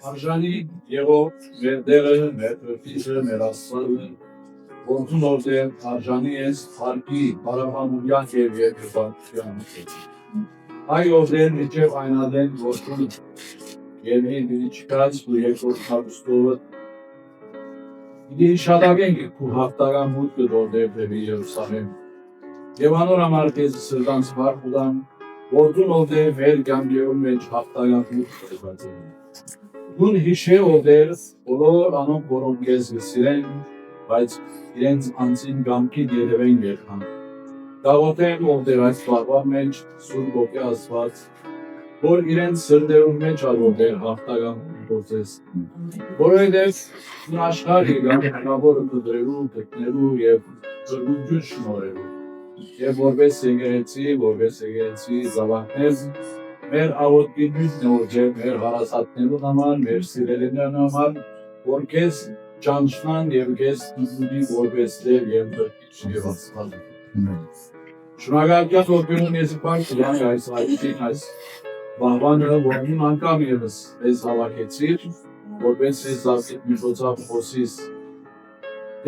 Արժանի եղող մեր դերը, մեր Քրիստոսը, մեր Աստծը, որդուն որդեր արժանի ես հարկի, բարապանության և երկրպագության։ Այ որդեր միջև այնադեն որդուն և հին դիչկած ու երկրորդ հագուստովը իդի շատագենք ու հաղթական մուտքը որդեր դեպի Երուսաղեմ և անոր համար քեզ սրտանց վարկ ուտան, որդուն որդեր վեր գամբիերում մեջ հաղթական մուտքը դեպացել։ Դուն հիշե որդեր, բոլոր անոնք որոնք քեզ գսիրեն, բայց իրենց անձին գամքին երևեն երբան։ Դաղոթեն որդեր այս պահվա մեջ Սուրբ Ոգի Աստված, որ իրենց սրտերում մեջ ալորդեր հաղթական գործես, որովհետև դու աշխարհի գամքավորը կդրելու, գտնելու և զրկություն շնորհելու, և որպես եկեղեցի զավակներ մեր աղոթքի նույնն է որդեր մեր հարազատներուն համար, մեր սիրելիներուն համար, որ քեզ ճանչնան և քեզ ընդունի որպես Տեր և Փրկիչ և Աստված։ Շնորհակալություն ողջունում ես Փարքյան այս այցին այս բաղբանը, որ նույն անգամ ևս մեզ հավաքեցիր, որպես ես ասիք միջոցով խոսիս։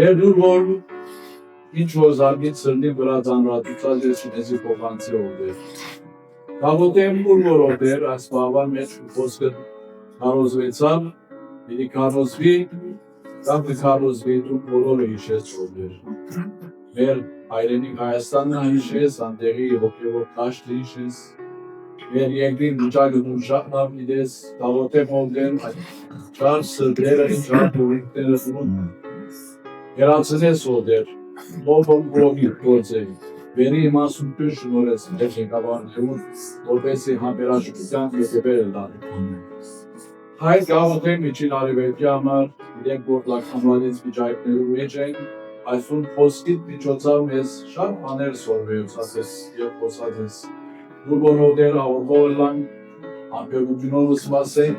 Դեր դուր որ ինչ որ զարգից սրտի վրա ծանրացած ես ունեցի փոխանցի որդեր։ Դաղոթեմ ուր որ որդեր այս բաղբան մեջ խոսքը քարոզվեցավ, պիտի քարոզվի Կամ կկարոզվի դու բոլորը հիշեց որներ։ Մեր հայրենիք Հայաստանն հիշես, անտեղի հոգևոր կաշտը հիշես, մեր երկրին վիճակը դու շատ լավ գիտես, դավոթե մոգեն, չար սրտերը, չար դուրիկները դու երացնես որներ, ով գողի գործերի, վերի իմասունություն շնորհես մեր ղեկավարներուն, որպեսզի համերաշխության ետևերը լարի։ Հայ գաղութի միջին արևելքի համար իրենք որ լակամարից վիճակներու մեջ են, այսօր խոսքիտ միջոցով մեզ շատ բաներ սորվեյուցած ես և խոսած ես։ Դու բոլորներ աղորդով լան, ամպերությունով սպասեն,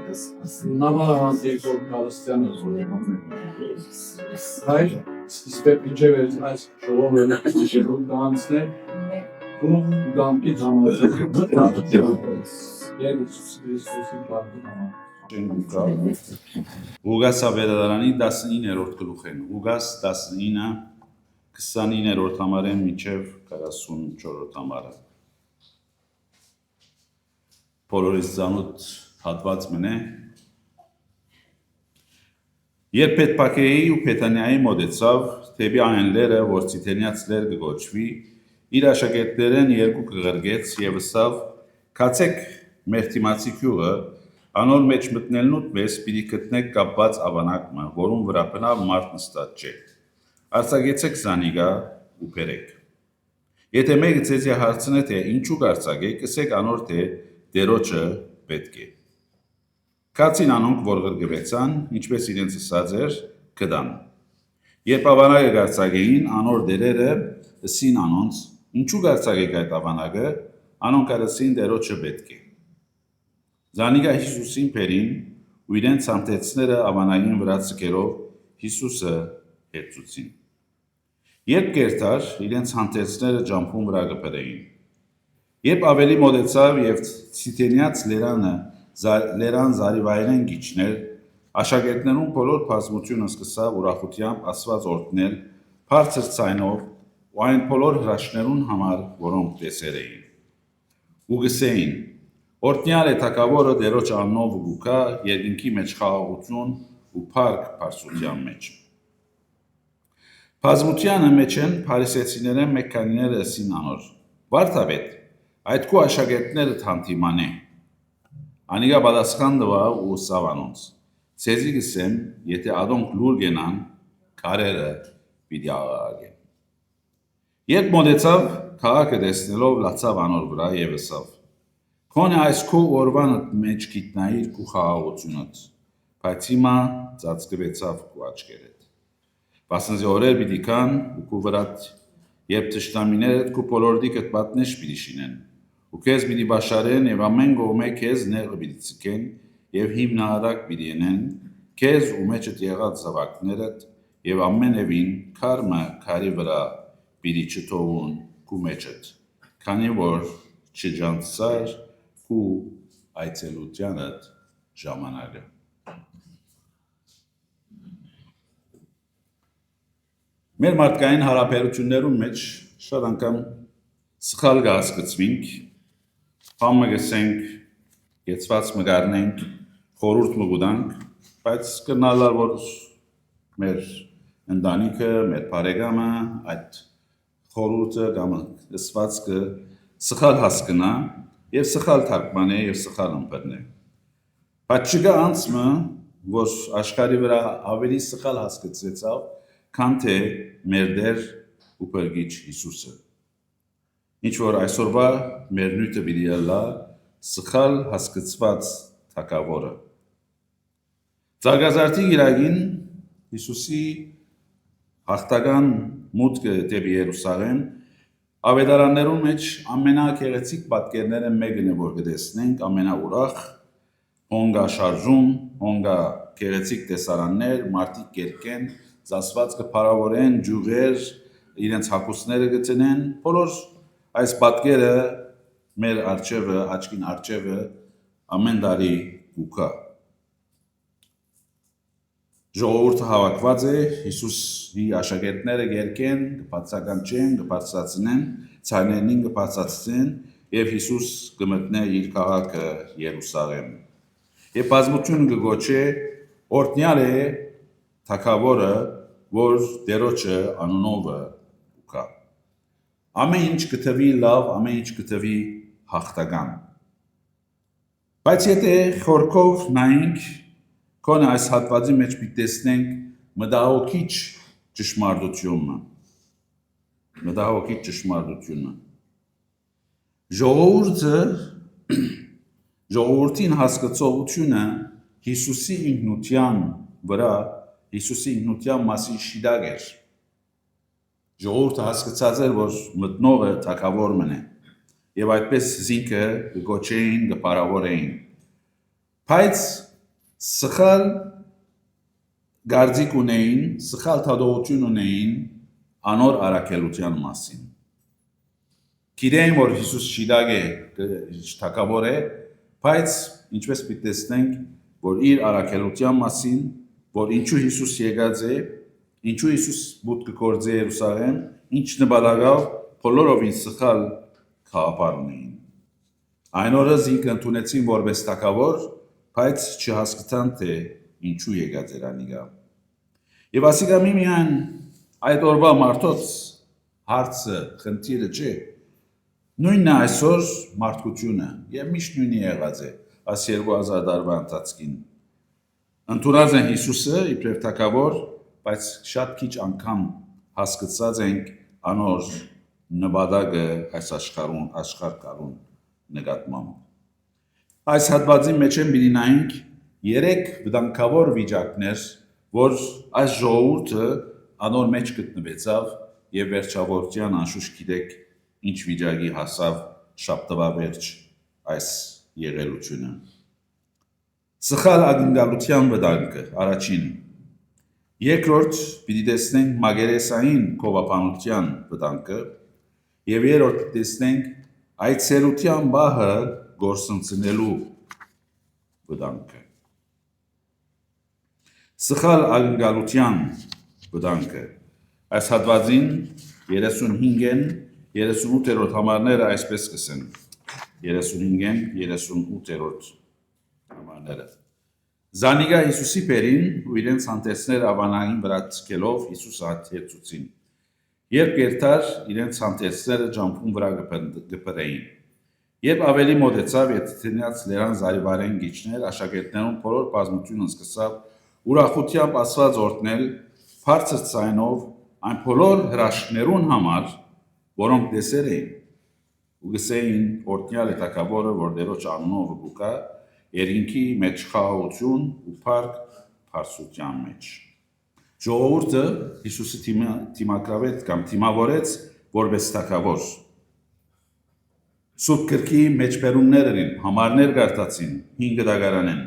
նամար հանձեք որ կարստյանը զորեման են։ Հայ, իսպեպ ինչև ես այս շողով շեղում կհանցնե, դու գամքից համազեք և Իսուս Քրիստոսի բարգին համար։ Ղուգաս ավետարանի 19-րդ գլուխեն, Ղուգաս 19, 29-րդ համարեն մինչև 44-րդ համարը։ Բոլորից ծանոթ հատված մնե։ Երբ Պետպակեի ու Փեթանիայի մոտեցավ, թեպի այնլերը, որ Ցիթենիացիներ կգոչվի, իր աշակերտներեն երկու կղրգեց և ասավ, «Քացեք մեր թիմացի գյուղը, անոր մեջ մտնելնուտ մեզ պիտի գտնեք կապված ավանակը, որում վրա բնավ մարդ նստած չէ։ Արձակեցեք զանիգա ու բերեք։ Եթե մեկը ձեզի հարցնե, թե ինչու կարձակեք, ասեք անոր, թե դերոջը պետք է։ Քացին անոնք, որ գրգվեցան, ինչպես իրենց ասած էր, կդան։ Երբ ավանակը կարձակեին, անոր դերերը ըսին անոնց, ինչու կարձակեք այդ ավանակը, անոնք արեցին դերոջը պետք է։ Զանիգա Հիսուսին բերին ու իրենց հանդեցները ավանագին վրա ցկերով Հիսուսը հետցուցին։ Երբ կերտար, իրենց հանդեցները ջամփուն վրա կբերեին։ Երբ ավելի մոտեցավ եւ Ցիթենիաց լերան զարիվայրեն գիչներ, աշակերտներուն բոլոր բազմությունը սկսավ ուրախությամբ Աստված օրհնել բարձր ցայնով ու այն բոլոր հրաշքներուն համար, որոնք տեսեր էին։ Ու գսեին. Օրհնյալ է թագավորը դերոջ աննով ու գուկա, երկինքի մեջ խաղաղություն ու փառք բարձրության մեջ։ Բազմությանը մեջ են փարիսեցիներեն մեկ քանիները ասին անոր. Վարդապետ, այդ քո աշակերտները թանթիմանե։ Անիգա պատասխան տվավ ու ասավ անոնց. Ցեզի գսեմ, եթե ադոնք լուր գենան, քարերը պիտի աղաղակեն։ Երբ մոտեցավ, քաղաքը տեսնելով լացավ անոր վրա եւ ասավ. Քոնե այս քո օրվանդ մեջ գիտնայիր քու խաղաղությունդ, բայց հիմա ծածկվեցավ քու աչքերդ։ Վասնզի օրեր պիտի կան ու քու վրատ, երբ թշնամիներդ քու բոլորդիկդ պատնեշ պիտի շինեն, ու քեզ պիտի բաշարեն եւ ամեն կողմէ քեզ նեղը պիտի ցկեն եւ հիմնարակ պիտի ենեն, քեզ ու մեջդ եղած զավակներդ եւ ամենևին քարմը քարի վրա պիտի չթողուն քու մեջդ, քանի որ չջանցար քու այցելությանդ ժամանակը։ Մեր մարդկային հարաբերություններում մեջ շատ անգամ սխալ կհասկացվենք, բան գսենք, կեցված մգարնենք, խորհուրդ մգուտանք, բայց կնալար որ մեր ընտանիքը, մեր բարեկամը այդ խորհուրդը կամ ասվածքը սխալ հասկնա եւ սխալ թարգմանե եւ սխալ ըմբռնե։ Բայց չկա անցմը, որ աշխարհի վրա ավելի սխալ հասկացեցավ, քան թե մեր Տեր ու Փրկիչ Հիսուսը։ Ինչ որ այսօրվա մեր նույթը պիտի լա սխալ հասկացված թագավորը։ Ծարգազարդի գիրագին Հիսուսի հաղթական մուտքը դեպի Երուսաղեմ ավետարաններուն մեջ ամենագեղեցիկ պատկերները մեկն է որ կտեսնենք, ամենաուրախ, հոնգա շարժում, հոնգա գեղեցիկ տեսարաններ, մարդիկ կերկեն, ծածված կփարավորեն, ջուղեր, իրենց հագուստները գտնեն, բոլոր այս պատկերը մեր արջևը, աչքին արջևը ամեն տարի կուքա։ Ժողովուրդը հավաքված է, Հիսուսի աշակերտները գերկեն, կբացականչեն, կբարձրացնեն, ցայներնին կբարձրացնեն եւ Հիսուս կմտնե իր քաղաքը Երուսաղեմ։ Եվ բազմությունը կգոչե օրհնյալ է թագավորը, որ դերոջը անունովը կա։ Ամեն ինչ կթվի լավ, ամեն ինչ կթվի հաղթական։ Բայց եթե խորքով նայենք, կոնե այս հատվածի մեջ պիտի տեսնենք մտահոգիչ ճշմարտությունը։ Մտահոգիչ ճշմարտությունը։ Ժողովրդին հասկացողությունը Հիսուսի ինքնության վրա, Հիսուսի ինքնության մասին շիդակ էր։ Ժողովուրդը հասկացած էր, որ մտնողը թագավոր մնե, եւ այդպես զինքը գոչեին, գպարավորեին։ Բայց սխալ գարձիկ ունեին, սխալ թադողություն ունեին անոր առաքելության մասին։ Գիտեին, որ Հիսուս շիդակ է, թագավոր է, բայց ինչպես պիտի տեսնենք, որ իր առաքելության մասին, որ ինչու Հիսուս եկած է, ինչու Հիսուս բուտ կգործե Երուսաղեմ, ինչ նպատակով բոլորովին սխալ գաղափար ունեին։ Այն օրը զինքը ընդունեցին որպես թագավոր, բայց չհասկացան, թե ինչու եկած էր անիկա։ Եվ ասիկա միմիան այդ օրվա մարդոց հարցը, խնդիրը չէ։ Նույնն է այսօր մարդկությունը եւ միշտ նույնը եղած է այս 2000 տարվա ընթացքին։ Ընդունած են Հիսուսը իբրև թագավոր, բայց շատ քիչ անգամ հասկացած ենք անոր նպատակը այս աշխարհում նկատմամբ։ Այս հատվածի մեջ պիտի նայենք 3 վտանգավոր վիճակներ, որ այս ժողովուրդը անոր մեջ գտնվեցավ եւ վերջավորության անշուշտ գիտեք ինչ վիճակի հասավ շաբթվա այս եղելությունը։ Սխալ ակնկալության վտանգը առաջին։ Երկրորդ պիտի տեսնենք մագերեսային կովապանության վտանգը եւ երրորդ տեսնենք այցելության բահը գործընծնելու վտանգը։ Սխալ ակնկալության վտանգը այս հատվածին 35-ն 38-րդ համարները այսպես կսեն 35-ն 38-րդ համարները Զանիգա Հիսուսի պերին ու իրենց հանդեսներ ավանային վրա ցկելով Հիսուս աթեցուցին երբ երթար իրենց հանդեսները ջամփուն վրա գպրեին երբ ավելի մոտեցավ եթենյաց լերան զարիվարեն գիչներ աշակերտներուն բոլոր բազմությունը սկսավ ուրախությամբ ասված օրտնել բարձր ցայնով այն բոլոր հրաշքներուն համար որոնք տեսեր էին ու գսեին օրտնյալ թագավորը որ դերոջ անունով գուկա երկինքի մեջ խաղաղություն ու փառք բարձրության մեջ ժողովուրդը Հիսուսի թիմակրավեց կամ թիմավորեց որպես թագավոր Սուրբ գրքի մեջբերումներն համարներ գարտացին 5 դագարանեն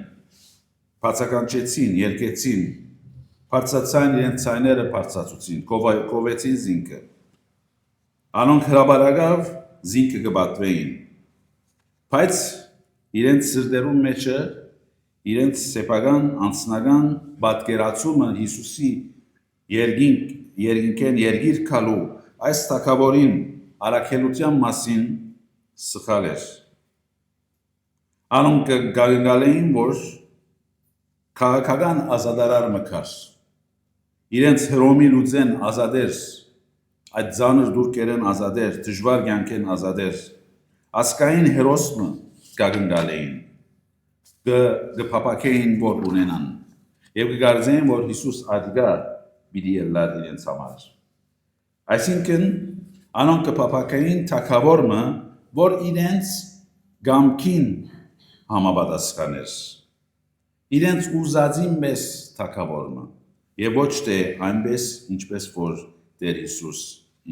բացականչեցին երկեցին բարձացան իրենց ցայները բարձացուցին կովեցին զինքը Անոնք հրաբարագավ զինքը կբատվեին բայց իրենց սրտերուն մեջը իրենց սեփական անձնական պատկերացումը Հիսուսի երկինքեն երգիր քալու այս թագավորին առաքելության մասին սխալ էր Անոնք գալեին որ քաղաքական ազատարար մկար իրենց հրոմի լուծեն ազատեր այդ ծանր դուրքերեն ազատեր դժվար կյանքեն ազատեր ասկային հերոսը գագնգալեին գփապակեին որ ունենան եւ գարձեին որ Հիսուս ադգա պիտի ելլար իրենց համար այսինքն անոնք կփապակեին թագավորը որ իրենց գամքին համապատասխաներ իրենց ուզածին մեզ թագավորը եւ ոչ թե այնպես ինչպես որ Տեր Հիսուս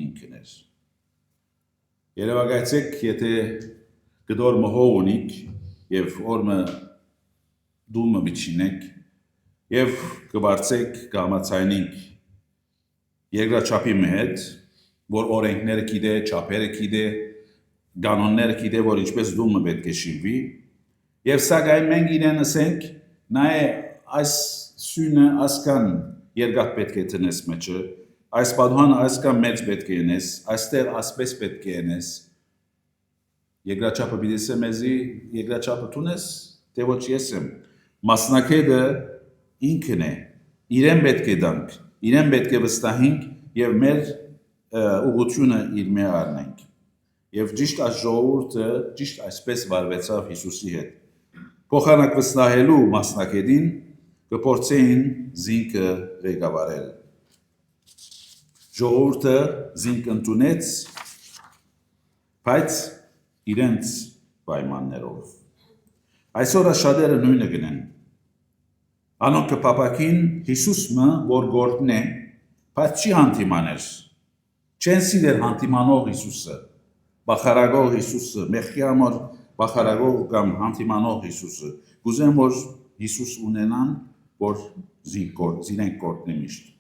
ինքն էր Երևակայցեք եթե գդոր մհով ունիք եւ օրը դումը միջինեք եւ կբարձեք կամացայնիկ երկրաչափի մեհետ որ օրենքները գիտե չափերը գիտե կանոնները գիտե որ ինչպես դումը պետք է շիվի եւ սակայն մենք իրեն ասենք նայ այս սյունը ասկան երկաթ պետք է տնես մեջը այս բադհանը այսքան մեծ պետք է ենես այստեղ ասպես պետք է ենես երկրաչափը բիդեսը մեզի երկրաչափը տունես թե ոչ ես եմ մասնակետը ինքն է իրեն պետք է դանք, իրեն պետք է վստահենք եւ մեր ուղղությունը իր մե առնենք։ Եվ ճիշտ այս ժողովուրդը ճիշտ այսպես վարվեցավ Հիսուսի հետ։ Փոխանակ վստահելու մասնակետին կփորձեին զինքը ղեկավարել։ Ժողովուրդը զինք ընդունեց, բայց իրենց պայմաններով։ Այսօր շատերը նույնը գնեն։ Անոնք կփապակին Հիսուսը, որ գործն է, բայց չի հանդիմաներ։ Չեն սիրել հանդիմանող Հիսուսը, բախարագող Հիսուսը, մեղքի համար բախարագող կամ հանդիմանող Հիսուսը։ Գուզեն որ Հիսուս ունենան, որ զինենք գործնի միշտ։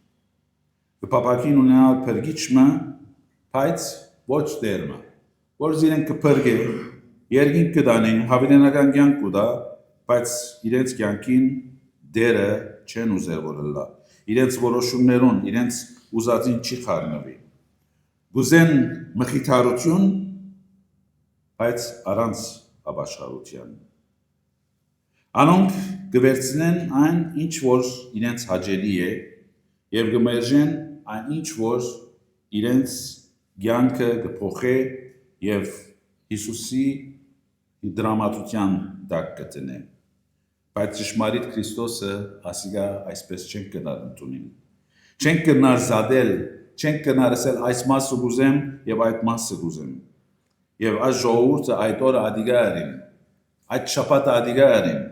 Կփապակին ունենալ փրկիչը, բայց ոչ դերմը, որ զինենք կփրկե, երկինք կդանեն, հավիտենական կյանք կուտա, բայց իրենց կյանքին դերը չեն ուզեր որ լա։ Իրենց որոշումներուն, իրենց ուզածին չի խառնվի։ Գուզեն մխիթարություն, բայց առանց ապաշխարության։ Անոնք կվերցնեն այն, ինչ որ իրենց հաճելի է, եւ կմերժեն այն, ինչ որ իրենց կյանքը կփոխե եւ Հիսուսի դրամատության տակ կտնե։ Բայց ճշմարիտ Քրիստոսը ասիգա այսպես չեն կնար ընդունին։ Չեն կնար զադել, չեն կնար ասել այս մասը գուզեմ եւ այդ մասը գուզեմ։ Եվ այս ժողովուրդը այդ օրը ադիգա արին, այդ շաբաթը ադիգա արին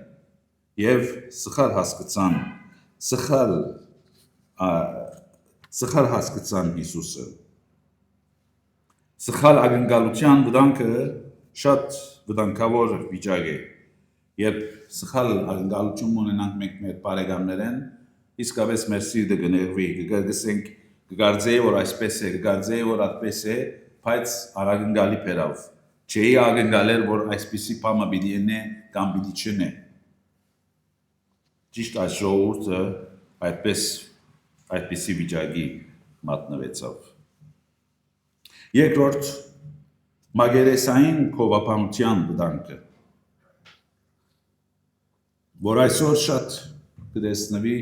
եւ սխալ հասկացան Հիսուսը։ Սխալ ակնկալության վտանգը շատ վտանգավոր վիճակ է։ Երբ սխալ ակնկալություն ունենանք մենք մեր բարեկամներեն, իսկապես մեր սիրտը կներվի, կգսենք, կգարձեի որ այսպես է, կգարձեի որ այդպես է, բայց ակնկալի բերավ։ Չէի ակնկալել որ այսպիսի բանը պիտի լինի կամ պիտի չնե։ Ճիշտ այս ժողովուրդը այդպիսի վիճակի մատնվեցավ։ Երկրորդ մագերեսային քովապանության վտանգը, որ այսօր շատ կտեսնվի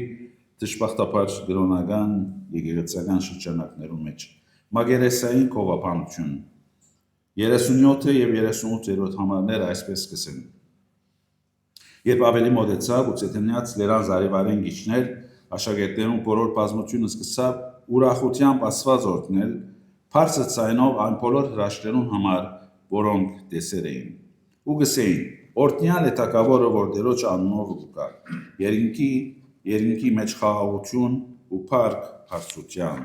դժբախտաբար գրոնական եկեղեցական շրջանակներում մեջ։ Մագերեսային քովապանություն 37 եւ 38-րդ համարները այսպես կսեն։ Երբ ավելի մոտեցավ ու ցետնյաց լերան զարիվարեն գիչներ, աշակերտներուն բոլոր բազմությունը սկսավ ուրախությամբ Աստված օրհնել, բարձր ցայնով այն բոլոր հրաշքներուն համար, որոնք տեսեր էին։ Ու գսեին. Օրհնյալ է Թագավորը, որ Տերոջ անունով կա, երկինքի մեջ խաղաղություն ու փառք բարձրության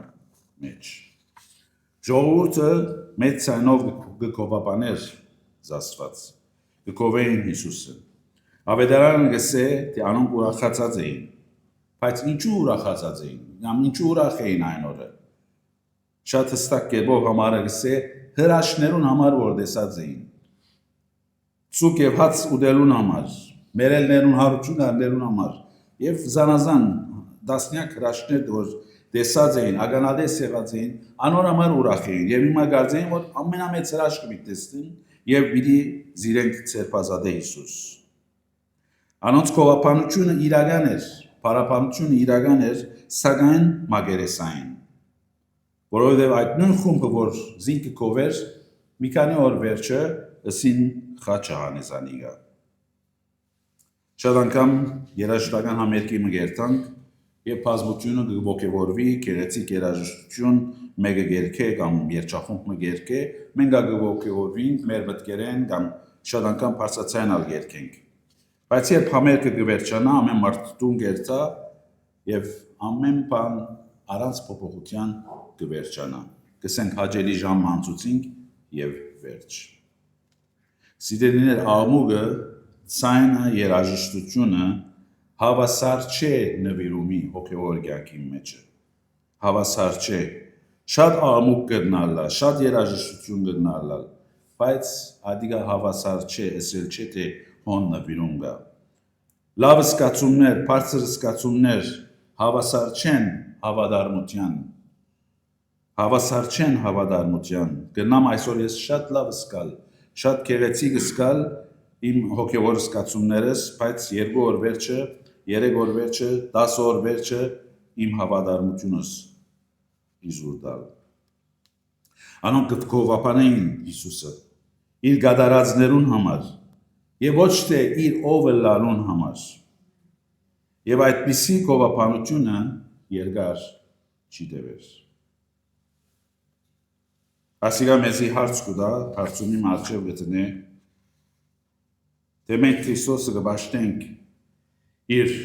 մեջ։ Ժողովուրդը մեծ ցայնով կկովապաներ Աստված, կկովեին Հիսուսը։ Ավետարանը գսե, թե անոնք ուրախացած էին, բայց ինչու ուրախացած էին, կամ ինչու ուրախ էին այն օրը։ Շատ հստակ կերպով համարը գսե, հրաշքներուն համար որ տեսած էին։ Ցուկ եւ հաց ուտելուն համար, մերելներուն հարություն առնելուն համար եւ զանազան դասնյակ հրաշքներ որ տեսած էին, ագանադես եղած էին, անոր համար ուրախ էին եւ հիմա գարձեին որ ամենամեծ հրաշքը մի տեսնեն եւ պիտի զիրենք ցերպազադե Հիսուս։ Անոնց քովապանությունը իրական էր, փառապանությունը իրական էր, սակայն մագերեսային։ Որովհետև այդ նույն խումբը, որ զինքը կովեր, մի քանի օր վերջը ըսին խաչը հանեզանիգա։ Շատ անգամ երաժշտական համերգի մգերտանք եւ բազմությունը կողոքեվորվի, գեղեցիկ երաժշտություն մեկը գերքե կամ երջախումբ մգերքե, մենք կողոքեվորվենք մեր մտքերեն կամ շատ անգամ բարձրացանալ գերքենք։ Բայց երբ համերգը կվերջանա, ամեն մարդ տուն գերտա եւ ամեն բան առանց փոփոխության կվերջանա։ Կսենք հաջելի ժամ անցուցինք եւ վերջ։ Սիրելիներ, աղմուկը, ցայնը, երաժշտությունը հավասար չէ նվիրումի հոգեոր կյանքի մեջ։ Հավասար չէ։ Շատ աղմուկ կգնալա, շատ երաժշտություն կգնալա, բայց ադիգա հավասար չէ, ասել չէ թե հոն նվիրում գա։ Լավ զգացումներ, բարձր զգացումներ հավասար չեն հավատարմության։ Հավասար չեն հավատարմության։ Գնամ այսօր ես շատ լավ զգալ, շատ գեղեցիկ զգալ իմ հոգևոր զգացումներս, բայց 2 օր վերջը, 3 օր վերջը, 10 օր վերջը իմ հավատարմությունս իզուր տալ։ Անոնք կթքովապանեին Հիսուսը իր գադարածներուն համար եւ ոչ թե իր ովը լալուն համար։ Եվ այդպիսի կովապանությունը երկար չի տևեր։ Ասիգա մեզի հարց կուտա, հարցումի մարչև գտնե, թե մենք Քրիստոսը կբաշտենք իր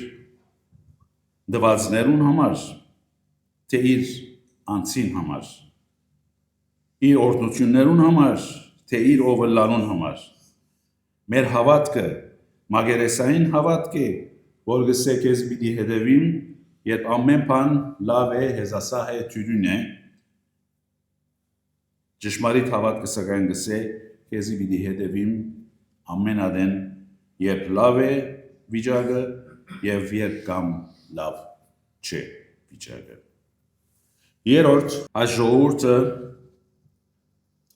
դվածներուն համար, թե իր անցին համար, իր օրդնություններուն համար, թե իր ովը լանուն համար։ Մեր հավատքը մագերեսային հավատք է, որ գսե քեզ պիտի հետևիմ, երբ ամեն բան լավ է, հեզասահ է, թյուրին է, ճշմարիտ հավատքը սակայն գսե քեզի պիտի հետևիմ ամեն ադեն, երբ լավ է վիճակը եւ երբ կամ լավ չէ վիճակը։ Երրորդ, այս ժողովուրդը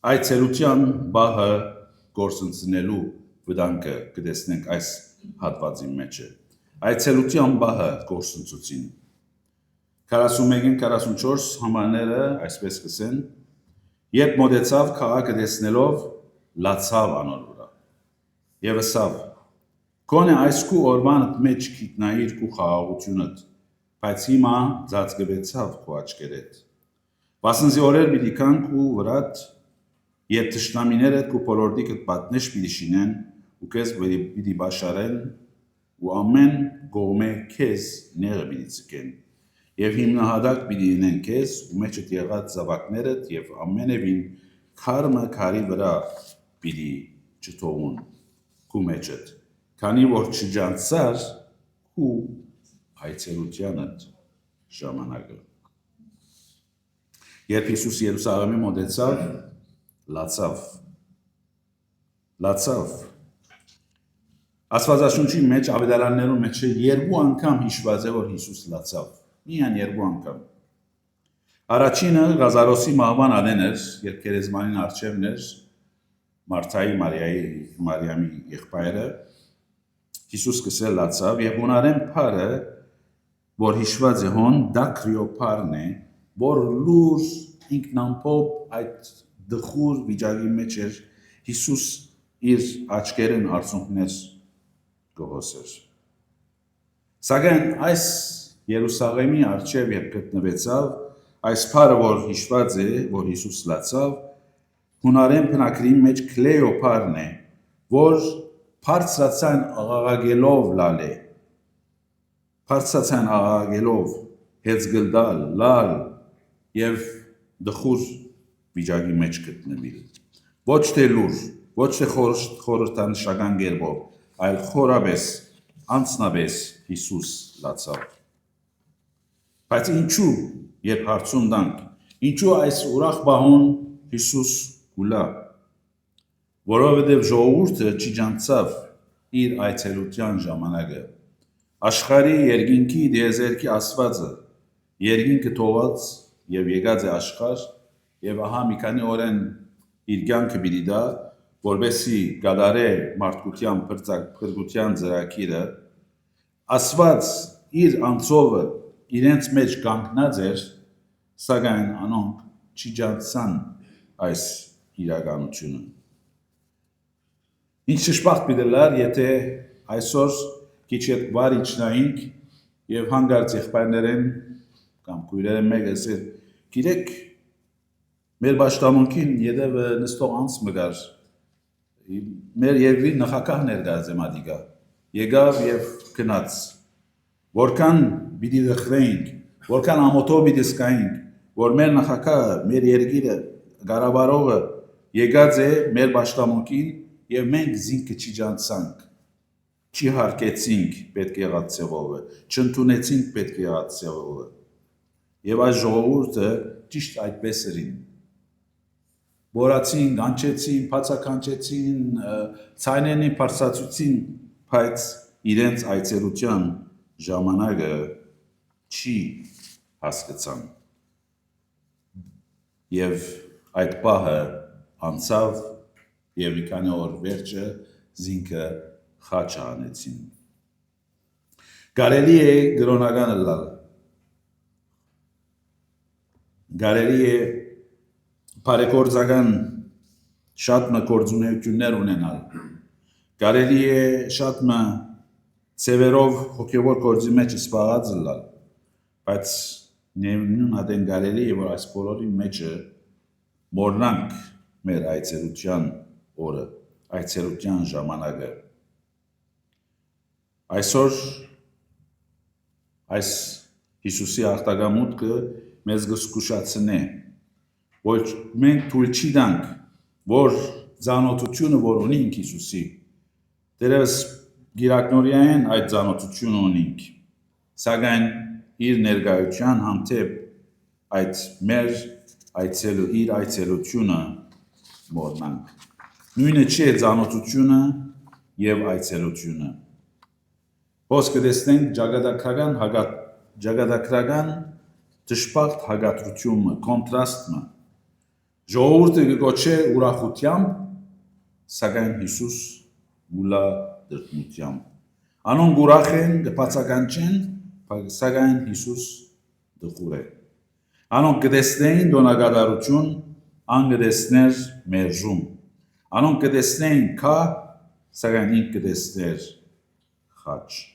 այցելության բահը գործընծնելու վտանգը կտեսնենք այս հատվածի մեջ։ Այցելության բահը գործընծուցին։ 41-44 համարները այսպես կսեն, երբ մոտեցավ քաղաքը տեսնելով լացավ անոր վրա եւ ասավ. Կոնե այսքու օրվանդ մեջ գիտնայիր քու խաղաղությունդ, բայց հիմա ծածկվեցավ քու աչքերդ։ Վասնզի օրեր պիտի կան քու վրատ, երբ թշնամիներդ քու բոլորտիկդ պատնեշ պիտի շինեն ու քեզ պիտի բաշարեն ու ամեն կողմե քեզ ները պիտի ցկեն եւ հիմնահատակ պիտի լինեն քեզ ու մեջդ եղած զավակներդ եւ ամենևին քարմը քարի վրա պիտի չթողուն քու մեջդ քանի որ չջանցար քու այցելությանդ ժամանակը երբ Հիսուս Երուսաղեմի մոտեցավ լացավ Աստվածաշունչի մեջ ավետարաններում մեջ երկու անգամ հիշված է որ Հիսուս լացավ միայն երկու անգամ Առաջինը Ղազարոսի մահվան ադեն էր երբ գերեզմանին առջևն էր Մարթայի Մարիամի եղբայրը Հիսուս կսել լացավ եւ հունարեն փարը որ հիշված է հոն դակրիո փարն է որ լուր ինքնամփոփ այդ դխուր վիճակի մեջ էր Հիսուս իր աչքերն արցունքներ գողոսեր Սակայն այս Երուսաղեմի առջև երբ գտնվեցավ այս փարը որ հիշված է որ Հիսուս լացավ հունարեն բնակրի մեջ քլեո փարն է որ բարձրացան աղաղակելով լալ է բարձրացան աղաղակելով հեծգլդալ լալ եւ դխուր վիճակի մեջ գտնվել ոչ թե լուր ոչ թե խորհրդանշական գերբով այլ խորաբես անցնաբես Հիսուս լացավ բայց ինչու երբ հարցում տանք ինչու այս ուրախ բահուն Հիսուս գուլա որովհետև ժողովուրդը չջանցավ իր այցելության ժամանակը աշխարհի երկինքի դիեզերքի Աստվածը երկինքը թողած եւ եկած է աշխարհ եւ ահա մի քանի օրեն իր կյանքը պիտի դա որբեսի գադարե մարդկության փրկության ծրագիրը Աստված իր անձովը իրենց մեջ կանգնած էր սակայն անոնք չջանցան այս իրականությունը Ինչ ճշմարտ պիտի լար եթե այսօր քիչ հետ վար իջնայինք եւ հանգարց եղբայրներեն կամ քույրերը մեկը ասել գիտեք մեր պաշտամունքին յետևը նստող անց մգար մեր երկրի նախագահ ներկայացեմ ադիգա եկավ եւ գնաց որքան պիտի դխրեինք որքան ամոթով պիտի սկայինք որ մեր նախագահը մեր երկիրը գարաբարողը եկած է մեր պաշտամունքին եւ մենք զինքը չջանցանք չի հարկեցինք պետք եղած ծավալը չընդունեցինք պետք եղած ծավալը եւ այս ժողովուրդը ճիշտ այդպես էին Բորացին, գանչեցին, բացականչեցին, ցայնենին բարձրացուցին, բայց իրենց այցելության ժամանակը չի հասկացան։ Եվ այդ պահը անցավ եւ մի քանի օր վերջը զինքը խաչ անեցին։ Կարելի է գրոնականը լալ, Կարելի է բարեգործական շատ գործունեություններ ունենալ։ Կարելի է շատ ծևերով հոգևոր գործի մեջ զբաղած լինել, բայց նույն ադեն կարելի է, որ այս բոլորի մեջը մոռանանք մեր այցելության օրը, այցելության ժամանակը։ Այսօր այս Հիսուսի աղտագամուտքը մեզ կզգուշացնե, որ մենք թույլ չի տանք, որ ծանոթությունը, որ ունենք Հիսուսի, դերևս գիրակնորյային այդ ծանոթությունը ունենք, սակայն իր ներկայության հանդեպ այդ մեր իր այցելությունը մոռանանք։ Նույնը չի է ծանոթությունը եւ այցելությունը։ Ոսկե տեսնենք ճակատագրական դժբախտ հագատրությունը, կոնտրաստը։ Ժողովուրդը կգոչե ուրախությամբ, սակայն Հիսուս գուլա դրդմությամբ։ Անոնք ուրախ են, կբացականչեն, սակայն Հիսուս դխուր է։ Անոնք կտեսնեին դոնակատարություն, ան կտեսներ մերժում։ Անոնք կտեսնեին քա, սակայն ինք կտեսներ խաչ։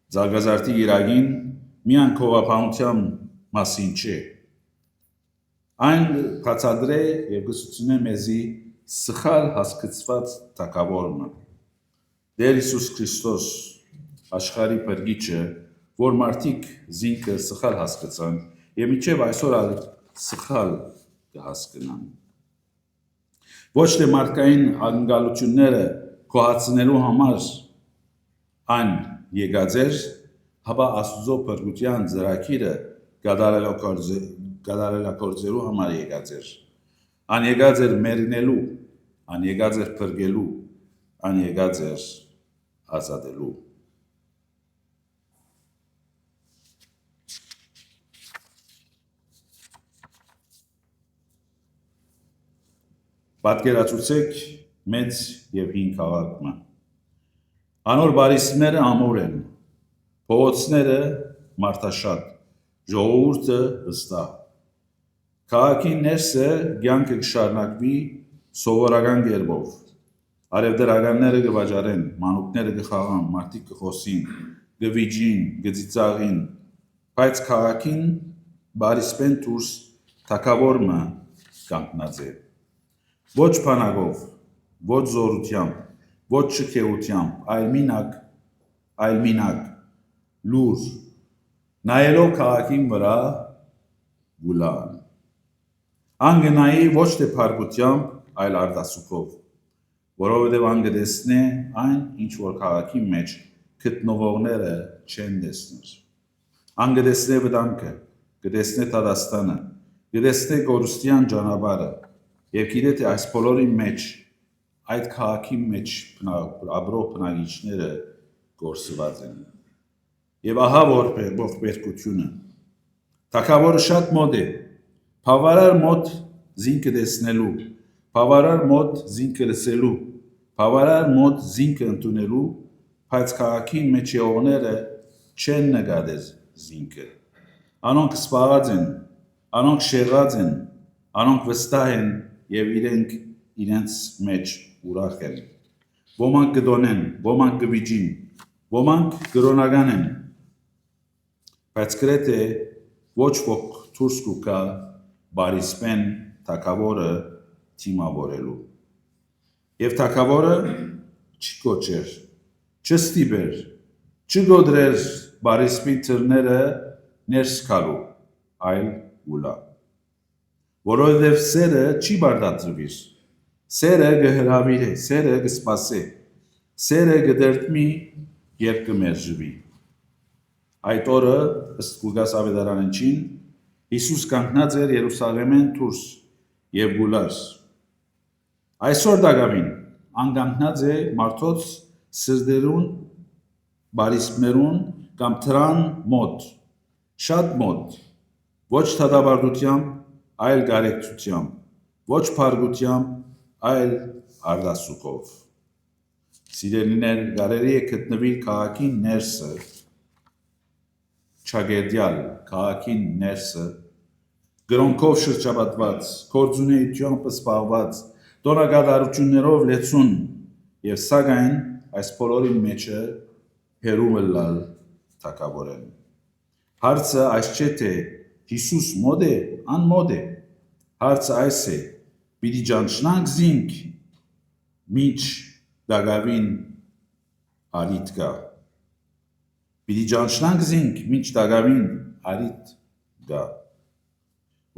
Զարգազարդի գիրագին միան քողափանության մասին չէ։ Այն բացադրե եւ գուսուցնե մեզի սխալ հասկացված թակավորը։ Տեր Հիսուս Քրիստոս աշխարհի բրգիչը, որ մարդիկ զինքը սխալ հասկացան եւ միջև այսօր ալ սխալ կհասկանան։ Ոչ թե մարդկային անկալությունները կոհացնելու համար այն եկած էր, հապա Աստուծո փրկության ծրագիրը կատարելագործելու համար եկած էր։ Ան եկած էր մերնելու, ան եկած էր փրկելու, ան եկած էր ազատելու։ Պատկերացուցեք մեծ եւ հին քաղաքը։ Անոր բարիսմերը ամոր են, փողոցները մարդաշատ, ժողովուրդը վստահ։ Քաղաքի ներսը կյանքը կշարունակվի սովորական կերպով։ Արևդրականները կվաճառեն, մանուկները կխաղան, մարդիկ կխոսին, կվիճին, կծիծաղին, բայց քաղաքին բարիսպեն դուրս թակավորը կանգնած է։ Ոչ բանակով, ոչ զորությամբ, ոչ շքեղությամբ, այլ մինակ, լուր, նայելով քաղաքին վրա գուլան։ Անգնայի ոչ թե փառքությամբ, այլ արտասուքով, որովհետև ան կտեսնե այն, ինչ որ քաղաքի մեջ գտնվողները չեն տեսներ։ Ան կտեսնե վտանգը, կտեսնե դատաստանը, կտեսնե կորուստյան ճանապարհը, եւ գիտե թե այս բոլորի մեջ այդ քաղաքի մեջ ապրող բնակիչները գործված են։ Եվ ահա ողբերգությունը։ Թագավորը շատ մոտ է, բավարար մոտ զինքը տեսնելու, բավարար մոտ զինքը լսելու, բավարար մոտ զինքը ընդունելու, բայց քաղաքի մեջ եղողները չեն նկատել զինքը։ Անոնք սպառած են, անոնք շեղած են, անոնք վստահ են եւ իրենց մեջ ուրախ են։ Ոմանք կդոնեն, ոմանք կվիճին, ոմանք կրոնական են, բայց գրեթե ոչ ոք դուրս կգա բարիսպեն թագավորը թիմավորելու։ Եվ թագավորը չկոչեր, չստիպեր, չգոդրեր բարիսպի թռները ներս գալու, այլ ուլա։ Որովհետև սերը չի բարդացվիր, սերը կհրավիրե, սերը կսպասե, սերը կդերտմի, երբ կմերժվի։ Այդ օրը ըստ Լուկաս ավետարանչին Հիսուս կանգնած էր Երուսաղեմեն դուրս եւ գուլար։ Այսօր դակավին անկանգնած է մարդոց սրդերուն, բարիսպներուն կամ թրան մոտ, շատ մոտ, ոչ թադաբարդությամբ, այլ կարեկցությամբ, ոչ փարգությամբ, այլ արդասուքով։ Սիրելիներ, կարելի է գտնվի քաղաքի ներսը, չագերդյալ քաղաքին ներսը գրոնքով շրջապատված, կորձունեությամբ սպառված, տոնակատարություններով լեցուն եւ սակայն այս բոլորի մեջը հերում լալ թակավորեն։ Հարցը այս չէ թե Հիսուս մոդ է, անմոդ է։ Հարցը այս է. պիտի ճանչնանք զինք միջ դագավին արիտ գա։ Պիտի ճանչնանք զինք միջ դագավին արիտ գա։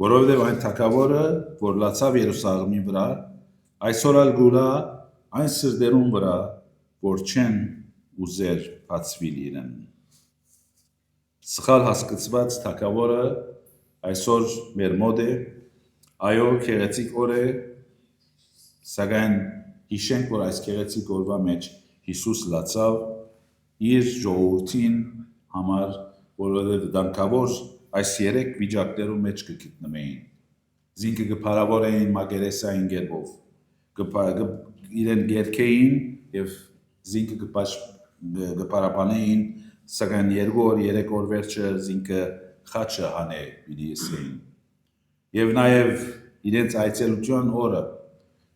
Որովհետև այն թագավորը, որ լացավ Երուսաղեմի վրա, այսօր ալ գուլա այն սրդերուն վրա, որ չեն ուզեր բացվիլ իրեն։ Սխալ հասկացված թագավորը այսօր մեր մոտ է, այո, քեղեցիկ օր է, սակայն հիշենք, որ այս քեղեցիկ օրվա մեջ Հիսուս լացավ իր ժողովրդին համար, որովհետև դանկավոր այս երեք վիճակներում մեջ կգտնվեին։ Զինքը կփարավորեին մագերեսային գերբով, իրեն գերքեին եւ զինքը կփարապանեին, սակայն 2 օր, 3 օր վերջը զինքը խաչը հանե պիտի ասեին։ Եվ նաեւ իրենց այցելության օրը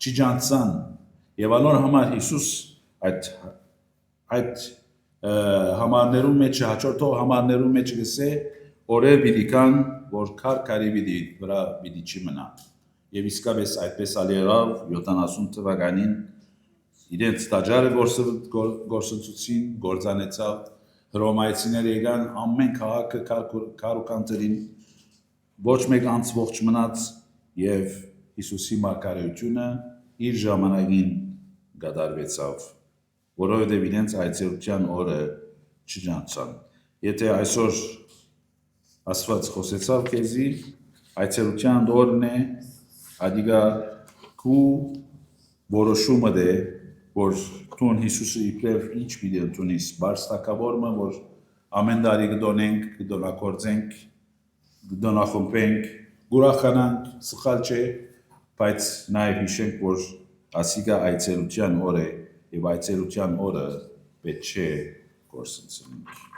չջանցան եւ անոր համար Հիսուս այդ համարներում մեջ հաջորդող համարներում մեջ գսե օրեր պիտի կան, որ քարքարի վրա պիտի չի մնա։ Եվ իսկապես այդպես ալ եղավ 70 թվականին իրենց տաճարը գործընծուցին, գործանեցավ, հռոմայացիները եկան ամեն քաղաքը քարուկանտերին, ոչ մեկ անց ողջ մնաց եւ Հիսուսի մարգարեությունը իր ժամանակին գդարվեցավ, որովհետև իրենց այցելության օրը չջանցան։ Եթե այսօր Աստված խոսեցավ քեզի, այցելության օրն է, ադիգա քու որոշումը դե, որ տուն Հիսուսը իբրև ինչ պիտի ընդունիս, բարս թագավորը, որ ամեն տարի կդոնենք, կդոնակործենք, կդոնախմբենք, գուրախանանք, սխալ չէ, բայց նաև հիշենք, որ ասիկա այցելության օր է, եւ այցելության օրը պետք չէ գործընծենք։